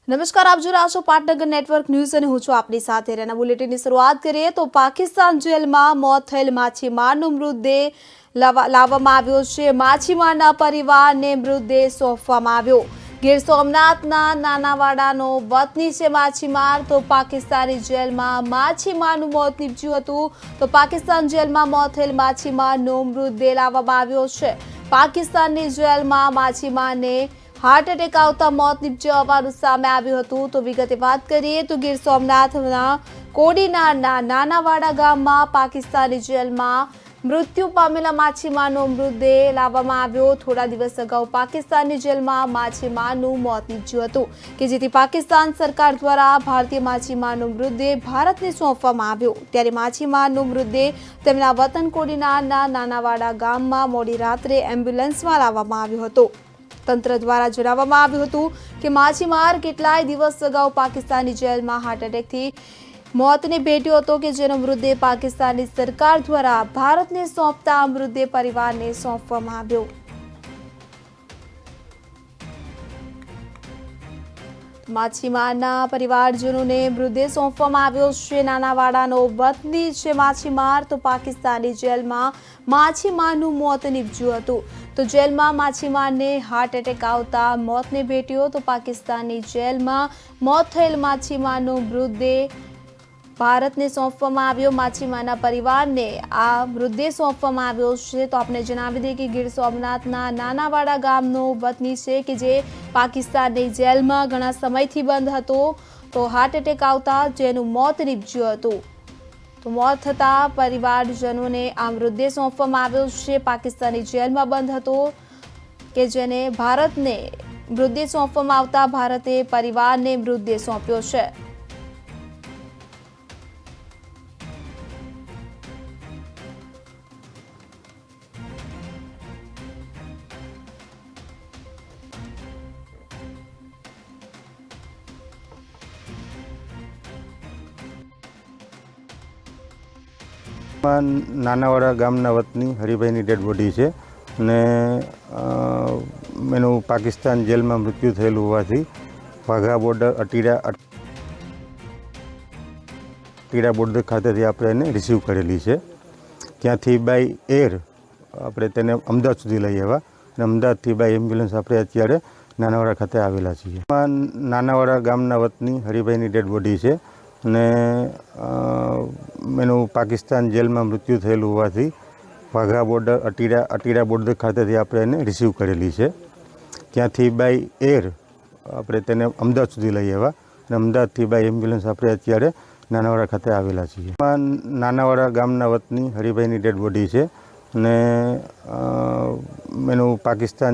નમસ્કાર, આપ જોઈ રહ્યા છો પાટનગર નેટવર્ક ન્યૂઝ અને હું છું આપની સાથે રેના। બુલેટિનની શરૂઆત કરીએ તો પાકિસ્તાન જેલમાં મોત થયેલ માછીમારનો મૃતદેહ લાવવામાં આવ્યો છે। માછીમારના પરિવારને મૃતદેહ સોંપવામાં આવ્યો। ગીર સોમનાથના નાનાવાડાનો વતની છે માછીમાર, તો પાકિસ્તાની જેલમાં માછીમારનું મોત નીપજ્યું હતું। તો પાકિસ્તાન જેલમાં મોત થયેલ માછીમારનો મૃતદેહ લાવવામાં આવ્યો છે। પાકિસ્તાનની જેલમાં માછીમારને हार्ट एटेक आवता मौत निपज्या होવાનું સામે આવ્યું હતું। તો વિગતે વાત કરીએ તો ગીર સોમનાથના કોડીનારના નાનાવાડા ગામમાં પાકિસ્તાની જેલમાં મૃત્યુ પામેલા માછીમારનો મૃતદેહ લાવવામાં આવ્યો। થોડા દિવસ અગાઉ પાકિસ્તાની જેલમાં માછીમારનું મોત નીપજ્યું હતું કે જેથી પાકિસ્તાન સરકાર દ્વારા ભારતીય માછીમારનો મૃતદેહ ભારતને સોંપવામાં આવ્યો। ત્યારે માછીમારનો મૃતદેહ તેમના વતન કોડીનારના નાનાવાડા ગામમાં મોડી રાત્રે એમ્બ્યુલન્સમાં લાવવામાં આવ્યો હતો। તંત્ર દ્વારા જણાવવામાં આવ્યું હતું કે માછીમાર કેટલાય દિવસ અગાઉ પાકિસ્તાની જેલમાં હાર્ટ એટેકથી મોતને ભેટ્યો હતો કે જેનો મૃતદેહ પાકિસ્તાની સરકાર દ્વારા ભારતને સોંપતા મૃતદેહ પરિવારને સોંપવામાં આવ્યો। માછીમારના પરિવારજનોને મૃતદેહ સોંપવામાં આવ્યો છે। નાનાવાડાનો વતની છે માછીમાર, તો પાકિસ્તાની જેલમાં માછીમારનું મોત નીપજ્યું હતું। તો જેલમાં માછીમારને હાર્ટ એટેક આવતા મોતને ભેટ્યો। તો પાકિસ્તાની જેલમાં મોત થયેલ માછીમારનો મૃતદેહ ભારતને સોંપવામાં આવ્યો। માછીમારના પરિવારને આ મૃતદેહ સોંપવામાં આવ્યો છે। તો આપણે જણાવી દઈએ કે ગીર સોમનાથના નાનાવાડા ગામનો વતની છે કે જે પાકિસ્તાનની જેલમાં ઘણા સમયથી બંધ હતો। તો હાર્ટ એટેક આવતા જેનું મોત નીપજ્યું હતું। તો મોત થતા પરિવારજનોને આ મૃતદેહ સોંપવામાં આવ્યો છે। પાકિસ્તાની જેલમાં બંધ હતો કે જેને ભારતને મૃતદેહ સોંપવામાં આવતા ભારતે પરિવારને મૃતદેહ સોંપ્યો છે। નાનાવાડા ગામના વતની હરિભાઈની ડેડ બોડી છે અને એનું પાકિસ્તાન જેલમાં મૃત્યુ થયેલું હોવાથી વાઘા બોર્ડર અટીડા બોર્ડર ખાતેથી આપણે એને રિસીવ કરેલી છે। ત્યાંથી બાય એર આપણે તેને અમદાવાદ સુધી લઈ આવ્યા અને અમદાવાદથી બાય એમ્બ્યુલન્સ આપણે અત્યારે નાનાવાડા ખાતે આવેલા છીએ। નાનાવાડા ગામના વતની હરિભાઈની ડેડ બોડી છે અને એનું પાકિસ્તાન જેલમાં મૃત્યુ થયેલું હોવાથી વાઘા બોર્ડર અટીડા બોર્ડર ખાતેથી આપણે એને રિસીવ કરેલી છે। ત્યાંથી બાય એર આપણે તેને અમદાવાદ સુધી લઈ આવ્યા અને અમદાવાદથી બાય એમ્બ્યુલન્સ આપણે અત્યારે નાનાવાડા ખાતે આવેલા છીએ। નાનાવાડા ગામના વતની હરિભાઈની ડેડ બોડી છે અને એનું પાકિસ્તાન